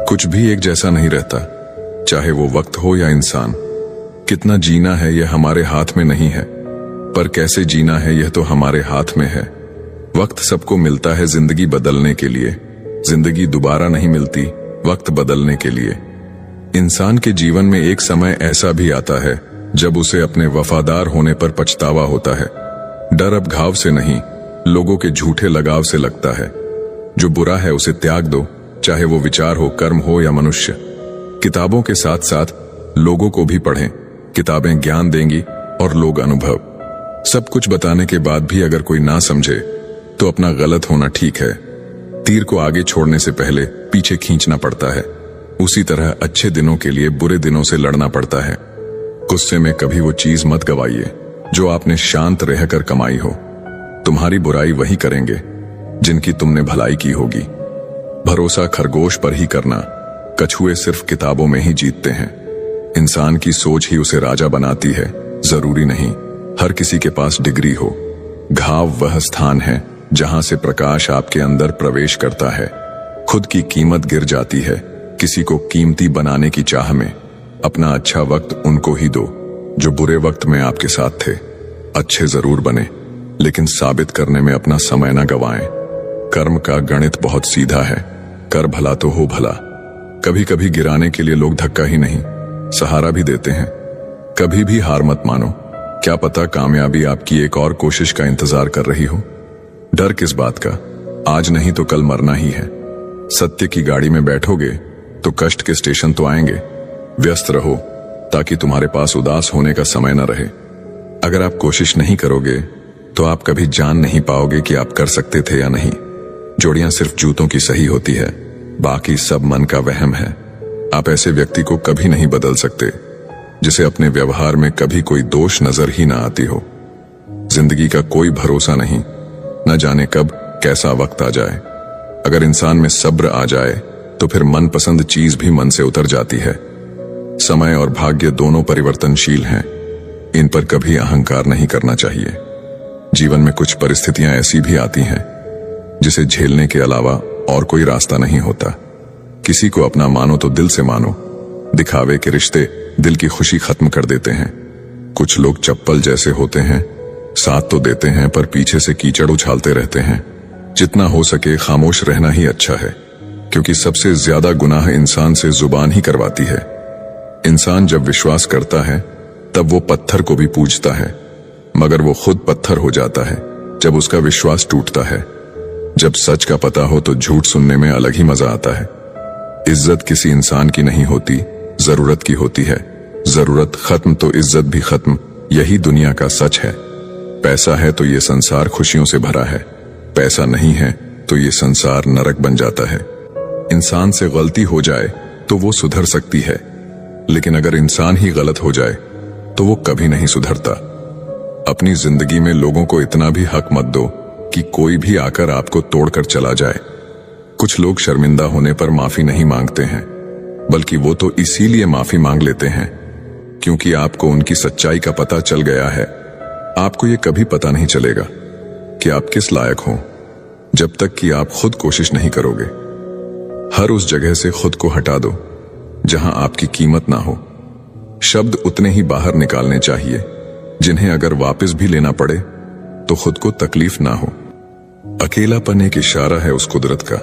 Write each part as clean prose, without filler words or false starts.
कुछ भी एक जैसा नहीं रहता, चाहे वो वक्त हो या इंसान। कितना जीना है यह हमारे हाथ में नहीं है, पर कैसे जीना है यह तो हमारे हाथ में है। वक्त सबको मिलता है जिंदगी बदलने के लिए, जिंदगी दोबारा नहीं मिलती वक्त बदलने के लिए। इंसान के जीवन में एक समय ऐसा भी आता है जब उसे अपने वफादार होने पर पछतावा होता है। डर अब घाव से नहीं, लोगों के झूठे लगाव से लगता है। जो बुरा है उसे त्याग दो, चाहे वो विचार हो, कर्म हो या मनुष्य। किताबों के साथ साथ लोगों को भी पढ़ें। किताबें ज्ञान देंगी और लोग अनुभव। सब कुछ बताने के बाद भी अगर कोई ना समझे तो अपना गलत होना ठीक है। तीर को आगे छोड़ने से पहले पीछे खींचना पड़ता है, उसी तरह अच्छे दिनों के लिए बुरे दिनों से लड़ना पड़ता है। गुस्से में कभी वो चीज मत गवाइए जो आपने शांत रहकर कमाई हो। तुम्हारी बुराई वही करेंगे जिनकी तुमने भलाई की होगी। भरोसा खरगोश पर ही करना, कछुए सिर्फ किताबों में ही जीतते हैं। इंसान की सोच ही उसे राजा बनाती है, जरूरी नहीं हर किसी के पास डिग्री हो। घाव वह स्थान है जहां से प्रकाश आपके अंदर प्रवेश करता है। खुद की कीमत गिर जाती है किसी को कीमती बनाने की चाह में। अपना अच्छा वक्त उनको ही दो जो बुरे वक्त में आपके साथ थे। अच्छे जरूर बने, लेकिन साबित करने में अपना समय न गवाएं। कर्म का गणित बहुत सीधा है, कर भला तो हो भला। कभी कभी गिराने के लिए लोग धक्का ही नहीं, सहारा भी देते हैं। कभी भी हार मत मानो, क्या पता कामयाबी आपकी एक और कोशिश का इंतजार कर रही हो। डर किस बात का, आज नहीं तो कल मरना ही है। सत्य की गाड़ी में बैठोगे तो कष्ट के स्टेशन तो आएंगे। व्यस्त रहो ताकि तुम्हारे पास उदास होने का समय न रहे। अगर आप कोशिश नहीं करोगे तो आप कभी जान नहीं पाओगे कि आप कर सकते थे या नहीं। जोड़ियां सिर्फ जूतों की सही होती है, बाकी सब मन का वहम है। आप ऐसे व्यक्ति को कभी नहीं बदल सकते जिसे अपने व्यवहार में कभी कोई दोष नजर ही ना आती हो। जिंदगी का कोई भरोसा नहीं, न जाने कब कैसा वक्त आ जाए। अगर इंसान में सब्र आ जाए तो फिर मनपसंद चीज भी मन से उतर जाती है। समय और भाग्य दोनों परिवर्तनशील हैं, इन पर कभी अहंकार नहीं करना चाहिए। जीवन में कुछ परिस्थितियां ऐसी भी आती हैं जिसे झेलने के अलावा और कोई रास्ता नहीं होता। किसी को अपना मानो तो दिल से मानो। दिखावे के रिश्ते दिल की खुशी खत्म कर देते हैं। कुछ लोग चप्पल जैसे होते हैं, साथ तो देते हैं पर पीछे से कीचड़ उछालते रहते हैं। जितना हो सके खामोश रहना ही अच्छा है, क्योंकि सबसे ज्यादा गुनाह इंसान से जुबान ही करवाती है। इंसान जब विश्वास करता है तब वो पत्थर को भी पूजता है, मगर वो खुद पत्थर हो जाता है जब उसका विश्वास टूटता है। जब सच का पता हो तो झूठ सुनने में अलग ही मजा आता है। इज्जत किसी इंसान की नहीं होती, जरूरत की होती है। जरूरत खत्म तो इज्जत भी खत्म, यही दुनिया का सच है। पैसा है तो ये संसार खुशियों से भरा है, पैसा नहीं है तो ये संसार नरक बन जाता है। इंसान से गलती हो जाए तो वो सुधर सकती है, लेकिन अगर इंसान ही गलत हो जाए तो वो कभी नहीं सुधरता। अपनी जिंदगी में लोगों को इतना भी हक मत दो कि कोई भी आकर आपको तोड़कर चला जाए। कुछ लोग शर्मिंदा होने पर माफी नहीं मांगते हैं, बल्कि वो तो इसीलिए माफी मांग लेते हैं क्योंकि आपको उनकी सच्चाई का पता चल गया है। आपको ये कभी पता नहीं चलेगा कि आप किस लायक हो जब तक कि आप खुद कोशिश नहीं करोगे। हर उस जगह से खुद को हटा दो जहां आपकी कीमत ना हो। शब्द उतने ही बाहर निकालने चाहिए जिन्हें अगर वापस भी लेना पड़े तो खुद को तकलीफ ना हो। अकेलापन एक इशारा है उस कुदरत का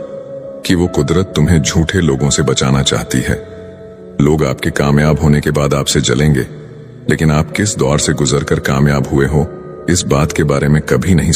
कि वो कुदरत तुम्हें झूठे लोगों से बचाना चाहती है। लोग आपके कामयाब होने के बाद आपसे जलेंगे, लेकिन आप किस दौर से गुजरकर कामयाब हुए हो इस बात के बारे में कभी नहीं